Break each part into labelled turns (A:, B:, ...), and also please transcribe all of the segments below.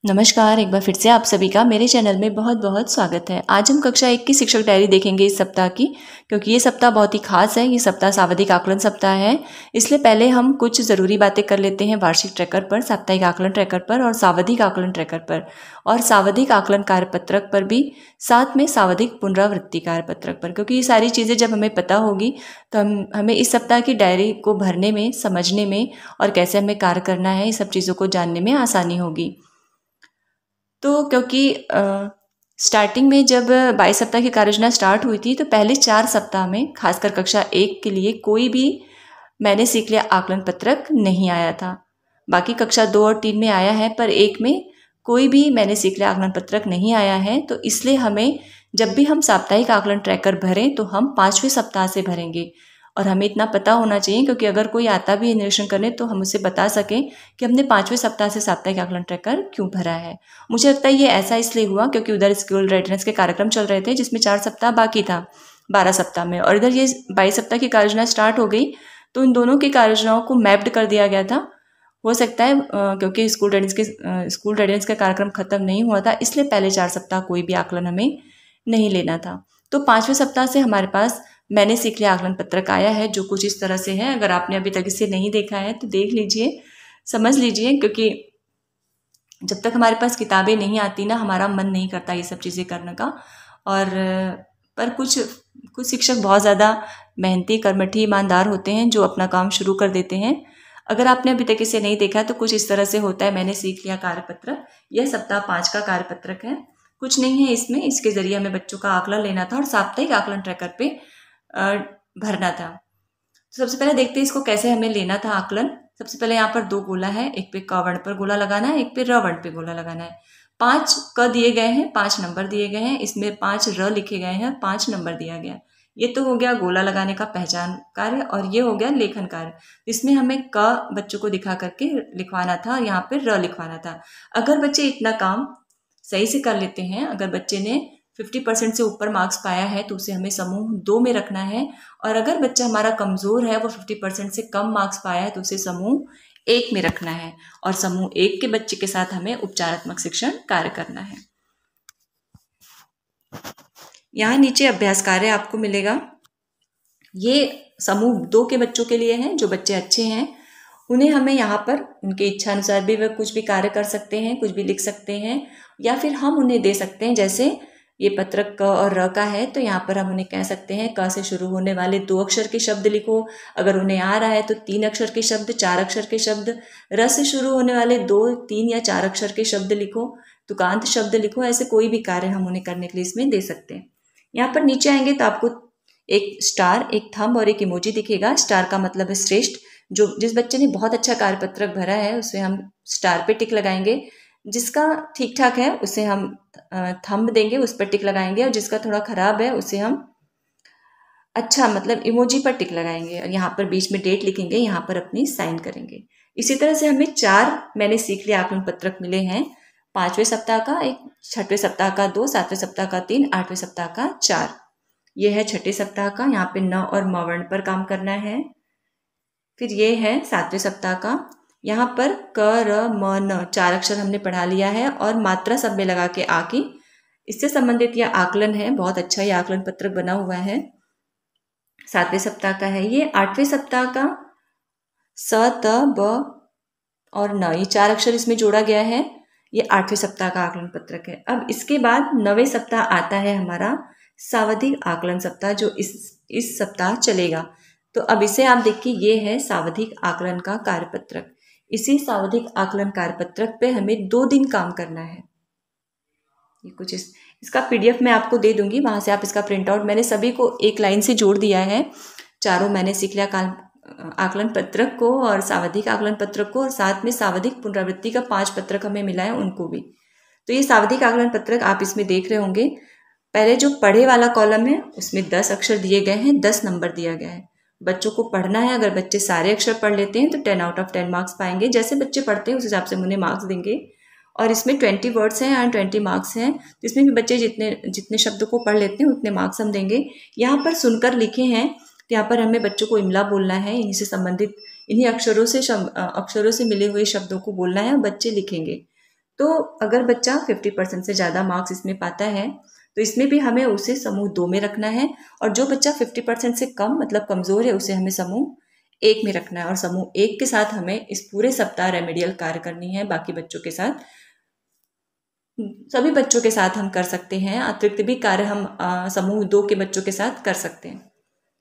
A: नमस्कार, एक बार फिर से आप सभी का मेरे चैनल में बहुत बहुत स्वागत है। आज हम कक्षा 1 की शिक्षक डायरी देखेंगे इस सप्ताह की, क्योंकि ये सप्ताह बहुत ही खास है। ये सप्ताह सावधिक आकलन सप्ताह है। इसलिए पहले हम कुछ ज़रूरी बातें कर लेते हैं वार्षिक ट्रैकर पर, साप्ताहिक आकलन ट्रैकर पर और सावधिक आकलन ट्रैकर पर, और सावधिक आकलन कार्यपत्रक पर भी, साथ में सावधिक पुनरावृत्ति कार्यपत्रक पर। क्योंकि ये सारी चीज़ें जब हमें पता होगी तो हमें इस सप्ताह की डायरी को भरने में, समझने में और कैसे हमें कार्य करना है, ये सब चीज़ों को जानने में आसानी होगी। तो क्योंकि स्टार्टिंग में जब 22 सप्ताह की कार्ययोजना स्टार्ट हुई थी तो पहले 4 सप्ताह में खासकर कक्षा 1 के लिए कोई भी मैंने सीख लिया आकलन पत्रक नहीं आया था। बाकी कक्षा 2 और 3 में आया है, पर 1 में कोई भी मैंने सीख लिया आकलन पत्रक नहीं आया है। तो इसलिए हमें जब भी हम साप्ताहिक आकलन ट्रैकर भरें तो हम 5वें सप्ताह से भरेंगे। और हमें इतना पता होना चाहिए, क्योंकि अगर कोई आता भी है निरीक्षण करने तो हम उसे बता सकें कि हमने 5वें सप्ताह से साप्ताहिक आकलन ट्रैकर क्यों भरा है। मुझे लगता है ये ऐसा इसलिए हुआ क्योंकि उधर स्कूल रेडीनेस के कार्यक्रम चल रहे थे, जिसमें 4 सप्ताह बाकी था 12 सप्ताह में, और इधर ये 22 सप्ताह की कार्ययोजना स्टार्ट हो गई तो इन दोनों की कार्ययोजनाओं को मैप्ड कर दिया गया था। हो सकता है क्योंकि स्कूल रेडीनेस का कार्यक्रम खत्म नहीं हुआ था, इसलिए पहले 4 सप्ताह कोई भी आकलन हमें नहीं लेना था। तो 5वें सप्ताह से हमारे पास मैंने सीख लिया आकलन पत्रक आया है, जो कुछ इस तरह से है। अगर आपने अभी तक इसे नहीं देखा है तो देख लीजिए, समझ लीजिए, क्योंकि जब तक हमारे पास किताबें नहीं आती ना, हमारा मन नहीं करता ये सब चीज़ें करने का। और पर कुछ शिक्षक बहुत ज़्यादा मेहनती, कर्मठी, ईमानदार होते हैं जो अपना काम शुरू कर देते हैं। अगर आपने अभी तक इसे नहीं देखा तो कुछ इस तरह से होता है। मैंने सीख लिया कार्यपत्रक, यह सप्ताह 5 का कार्यपत्रक है। कुछ नहीं है इसमें, इसके ज़रिए हमें बच्चों का आकलन लेना था और साप्ताहिक आकलन ट्रैकर पे भरना था। तो सबसे पहले देखते हैं इसको कैसे हमें लेना था आकलन। सबसे पहले यहाँ पर 2 गोला है, एक पे क वर्ण पर गोला लगाना है, एक पे र वर्ण पे गोला लगाना है। 5 क दिए गए हैं, 5 नंबर दिए गए हैं, इसमें 5 र लिखे गए हैं, 5 नंबर दिया गया। ये तो हो गया गोला लगाने का पहचान कार्य, और ये हो गया लेखन कार्य। इसमें हमें क बच्चों को दिखा करके लिखवाना था और यहाँ पे र लिखवाना था। अगर बच्चे इतना काम सही से कर लेते हैं, अगर बच्चे ने 50% से ऊपर मार्क्स पाया है तो उसे हमें समूह 2 में रखना है, और अगर बच्चा हमारा कमज़ोर है, वो 50% से कम मार्क्स पाया है तो उसे समूह 1 में रखना है, और समूह 1 के बच्चे के साथ हमें उपचारात्मक शिक्षण कार्य करना है। यहाँ नीचे अभ्यास कार्य आपको मिलेगा। ये समूह 2 के बच्चों के लिए है। जो बच्चे अच्छे हैं उन्हें हमें यहाँ पर उनके इच्छा अनुसार भी वह कुछ भी कार्य कर सकते हैं, कुछ भी लिख सकते हैं, या फिर हम उन्हें दे सकते हैं। जैसे ये पत्रक क और र का है, तो यहाँ पर हम उन्हें कह सकते हैं क से शुरू होने वाले 2 अक्षर के शब्द लिखो। अगर उन्हें आ रहा है तो 3 अक्षर के शब्द, 4 अक्षर के शब्द। र से शुरू होने वाले 2, 3 या 4 अक्षर के शब्द लिखो, तुकांत शब्द लिखो। ऐसे कोई भी कार्य हम उन्हें करने के लिए इसमें दे सकते हैं। यहाँ पर नीचे आएंगे तो आपको एक स्टार, एक थंब और एक इमोजी दिखेगा। स्टार का मतलब है श्रेष्ठ। जिस बच्चे ने बहुत अच्छा कार्यपत्रक भरा है उसे हम स्टार पे टिक लगाएंगे। जिसका ठीक ठाक है उसे हम थंब देंगे, उस पर टिक लगाएंगे, और जिसका थोड़ा खराब है उसे हम अच्छा मतलब इमोजी पर टिक लगाएंगे, और यहाँ पर बीच में डेट लिखेंगे, यहाँ पर अपनी साइन करेंगे। इसी तरह से हमें 4 मैंने सीख लिया आकलन पत्रक मिले हैं। 5वें सप्ताह का 1, 6वें सप्ताह का 2, 7वें सप्ताह का 3, 8वें सप्ताह का 4। ये है 6ठे सप्ताह का, यहाँ पे न और म वर्ण पर काम करना है। फिर ये है 7वें सप्ताह का, यहाँ पर क र म न 4 अक्षर हमने पढ़ा लिया है, और मात्रा सब में लगा के आ की इससे संबंधित यह आकलन है। बहुत अच्छा ये आकलन पत्रक बना हुआ है। 7वें सप्ताह का है ये। 8वें सप्ताह का स, त, ब और न, ये 4 अक्षर इसमें जोड़ा गया है। ये 8वें सप्ताह का आकलन पत्रक है। अब इसके बाद 9वें सप्ताह आता है हमारा सावधिक आकलन सप्ताह, जो इस सप्ताह चलेगा। तो अब इसे आप देखिए, ये है सावधिक आकलन का कार्यपत्रक। इसी सावधिक आकलन कार्यपत्रक पे हमें 2 दिन काम करना है। ये कुछ इसका PDF मैं आपको दे दूंगी, वहां से आप इसका प्रिंट आउट, मैंने सभी को एक लाइन से जोड़ दिया है। चारों मैंने सीख लिया आकलन पत्रक को और सावधिक आकलन पत्रक को, और साथ में सावधिक पुनरावृत्ति का 5 पत्रक हमें मिला है, उनको भी। तो ये सावधिक आकलन पत्रक आप इसमें देख रहे होंगे। पहले जो पढ़े वाला कॉलम है उसमें 10 अक्षर दिए गए हैं, 10 नंबर दिया गया है। बच्चों को पढ़ना है। अगर बच्चे सारे अक्षर पढ़ लेते हैं तो 10 आउट ऑफ 10 मार्क्स पाएंगे। जैसे बच्चे पढ़ते हैं उस हिसाब से हम उन्हें मार्क्स देंगे। और इसमें 20 वर्ड्स हैं एंड 20 मार्क्स हैं। तो इसमें भी बच्चे जितने शब्दों को पढ़ लेते हैं उतने मार्क्स हम देंगे। यहाँ पर सुनकर लिखे हैं, तो यहाँ पर हमें बच्चों को इमला बोलना है। इन्हीं से संबंधित, इन्हीं अक्षरों से मिले हुए शब्दों को बोलना है और बच्चे लिखेंगे। तो अगर बच्चा 50% से ज़्यादा मार्क्स इसमें पाता है तो इसमें भी हमें उसे समूह 2 में रखना है, और जो बच्चा 50% से कम मतलब कमज़ोर है उसे हमें समूह 1 में रखना है। और समूह 1 के साथ हमें इस पूरे सप्ताह रेमेडियल कार्य करनी है। बाकी बच्चों के साथ, सभी बच्चों के साथ हम कर सकते हैं, अतिरिक्त भी कार्य हम समूह 2 के बच्चों के साथ कर सकते हैं।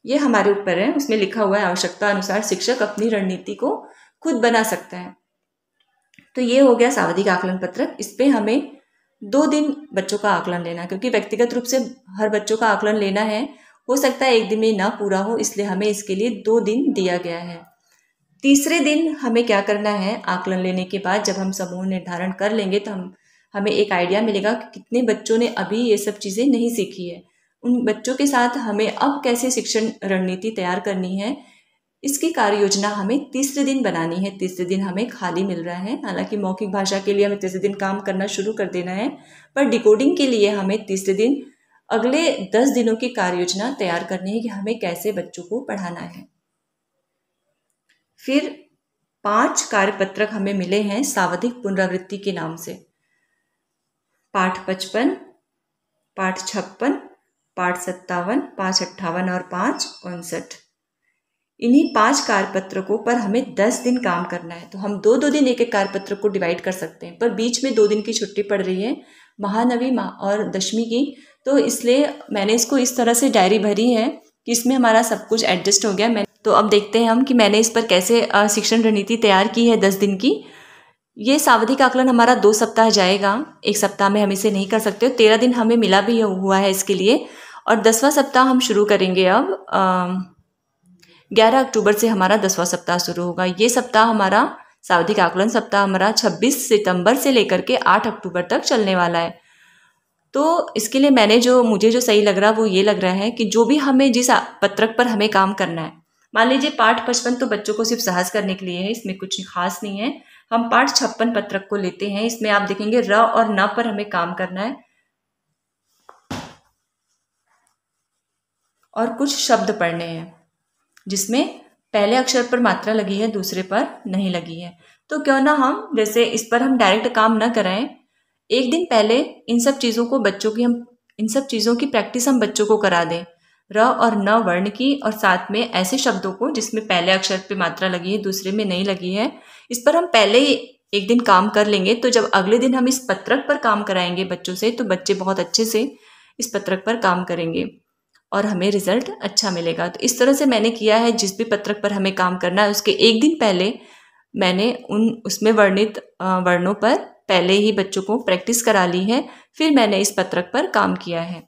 A: ये हमारे ऊपर है। उसमें लिखा हुआ है आवश्यकता अनुसार शिक्षक अपनी रणनीति को खुद बना सकता है। तो ये हो गया सावधिक आकलन पत्रक। इस पे हमें 2 दिन बच्चों का आकलन लेना, क्योंकि व्यक्तिगत रूप से हर बच्चों का आकलन लेना है। हो सकता है एक दिन में ना पूरा हो, इसलिए हमें इसके लिए 2 दिन दिया गया है। तीसरे दिन हमें क्या करना है, आकलन लेने के बाद जब हम समूह निर्धारण कर लेंगे तो हमें एक आइडिया मिलेगा कि कितने बच्चों ने अभी ये सब चीज़ें नहीं सीखी है। उन बच्चों के साथ हमें अब कैसे शिक्षण रणनीति तैयार करनी है, इसकी कार्य योजना हमें तीसरे दिन बनानी है। तीसरे दिन हमें खाली मिल रहा है। हालांकि मौखिक भाषा के लिए हमें तीसरे दिन काम करना शुरू कर देना है, पर डिकोडिंग के लिए हमें तीसरे दिन अगले 10 दिनों की कार्य योजना तैयार करनी है कि हमें कैसे बच्चों को पढ़ाना है। फिर 5 कार्यपत्रक हमें मिले हैं सावधिक पुनरावृत्ति के नाम से। पाठ 55, पाठ 56, पाठ 57, 558 और 559। इन्हीं 5 कार्यपत्रकों पर हमें 10 दिन काम करना है। तो हम 2-2 दिन एक एक कार्यपत्रक को डिवाइड कर सकते हैं, पर बीच में 2 दिन की छुट्टी पड़ रही है, महानवी और दशमी की। तो इसलिए मैंने इसको इस तरह से डायरी भरी है कि इसमें हमारा सब कुछ एडजस्ट हो गया। तो अब देखते हैं हम कि मैंने इस पर कैसे शिक्षण रणनीति तैयार की है 10 दिन की। ये सावधिक आकलन हमारा 2 सप्ताह जाएगा, 1 सप्ताह में हम इसे नहीं कर सकते। 13 दिन हमें मिला भी हुआ है इसके लिए, और 10वां सप्ताह हम शुरू करेंगे अब 11 अक्टूबर से हमारा 10वां सप्ताह शुरू होगा। ये सप्ताह हमारा सावधिक आकलन सप्ताह हमारा 26 सितंबर से लेकर के 8 अक्टूबर तक चलने वाला है। तो इसके लिए मुझे जो सही लग रहा है वो ये लग रहा है कि जो भी हमें जिस पत्रक पर हमें काम करना है, मान लीजिए पाठ 55 तो बच्चों को सिर्फ साहस करने के लिए है, इसमें कुछ खास नहीं है। हम पाठ 56 पत्रक को लेते हैं। इसमें आप देखेंगे र और न पर हमें काम करना है, और कुछ शब्द पढ़ने हैं जिसमें पहले अक्षर पर मात्रा लगी है, दूसरे पर नहीं लगी है। तो क्यों ना हम जैसे इस पर हम डायरेक्ट काम ना कराएं, एक दिन पहले इन सब चीज़ों की प्रैक्टिस हम बच्चों को करा दें, र और न वर्ण की, और साथ में ऐसे शब्दों को जिसमें पहले अक्षर पे मात्रा लगी है, दूसरे में नहीं लगी है। इस पर हम पहले ही एक दिन काम कर लेंगे, तो जब अगले दिन हम इस पत्रक पर काम कराएंगे बच्चों से, तो बच्चे बहुत अच्छे से इस पत्रक पर काम करेंगे और हमें रिजल्ट अच्छा मिलेगा। तो इस तरह से मैंने किया है। जिस भी पत्रक पर हमें काम करना है उसके एक दिन पहले मैंने उसमें वर्णित वर्णों पर पहले ही बच्चों को प्रैक्टिस करा ली है, फिर मैंने इस पत्रक पर काम किया है।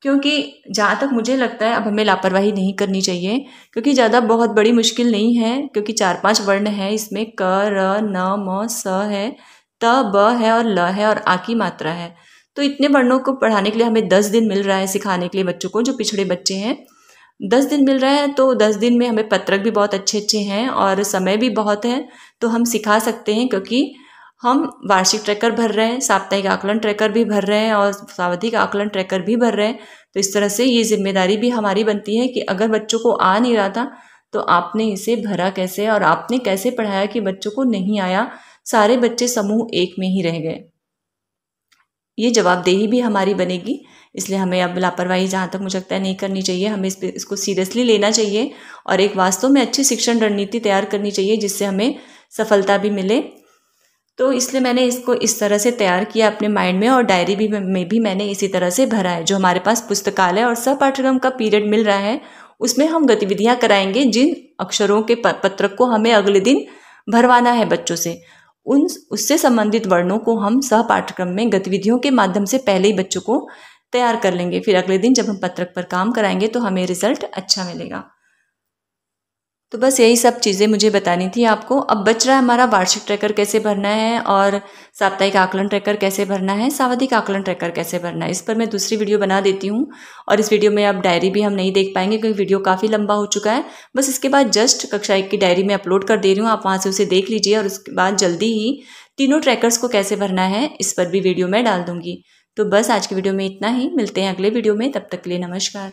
A: क्योंकि जहाँ तक मुझे लगता है अब हमें लापरवाही नहीं करनी चाहिए, क्योंकि ज़्यादा बहुत बड़ी मुश्किल नहीं है, क्योंकि 4-5 वर्ण है इसमें, क, र, न, म, स है, त, ब है और ल है और आ की मात्रा है। तो इतने वर्णों को पढ़ाने के लिए हमें 10 दिन मिल रहा है सिखाने के लिए बच्चों को, जो पिछड़े बच्चे हैं 10 दिन मिल रहा है। तो 10 दिन में हमें पत्रक भी बहुत अच्छे अच्छे हैं और समय भी बहुत है, तो हम सिखा सकते हैं। क्योंकि हम वार्षिक ट्रैकर भर रहे हैं, साप्ताहिक आकलन ट्रैकर भी भर रहे हैं और सावधिक आकलन ट्रैकर भी भर रहे हैं। तो इस तरह से ये जिम्मेदारी भी हमारी बनती है कि अगर बच्चों को आ नहीं रहा था तो आपने इसे भरा कैसे और आपने कैसे पढ़ाया कि बच्चों को नहीं आया, सारे बच्चे समूह 1 में ही रह गए। ये जवाबदेही भी हमारी बनेगी, इसलिए हमें अब लापरवाही जहाँ तक मुझे लगता है नहीं करनी चाहिए। हमें इसको सीरियसली लेना चाहिए और एक वास्तव में अच्छी शिक्षण रणनीति तैयार करनी चाहिए जिससे हमें सफलता भी मिले। तो इसलिए मैंने इसको इस तरह से तैयार किया अपने माइंड में, और डायरी में भी मैंने इसी तरह से भरा है। जो हमारे पास पुस्तकालय और सहपाठ्यक्रम का पीरियड मिल रहा है उसमें हम गतिविधियां कराएंगे, जिन अक्षरों के पत्रक को हमें अगले दिन भरवाना है बच्चों से, उससे संबंधित वर्णों को हम सहपाठ्यक्रम में गतिविधियों के माध्यम से पहले ही बच्चों को तैयार कर लेंगे। फिर अगले दिन जब हम पत्रक पर काम कराएंगे तो हमें रिजल्ट अच्छा मिलेगा। तो बस यही सब चीज़ें मुझे बतानी थी आपको। अब बच रहा है हमारा वार्षिक ट्रैकर कैसे भरना है और साप्ताहिक आकलन ट्रैकर कैसे भरना है, सावधिक आकलन ट्रैकर कैसे भरना है। इस पर मैं दूसरी वीडियो बना देती हूँ, और इस वीडियो में अब डायरी भी हम नहीं देख पाएंगे क्योंकि वीडियो काफ़ी लंबा हो चुका है। बस इसके बाद जस्ट कक्षा 1 की डायरी में अपलोड कर दे रही हूँ, आप वहाँ से उसे देख लीजिए। और उसके बाद जल्दी ही तीनों ट्रैकर्स को कैसे भरना है इस पर भी वीडियो मैं डाल दूँगी। तो बस आज की वीडियो में इतना ही, मिलते हैं अगले वीडियो में, तब तक के लिए नमस्कार।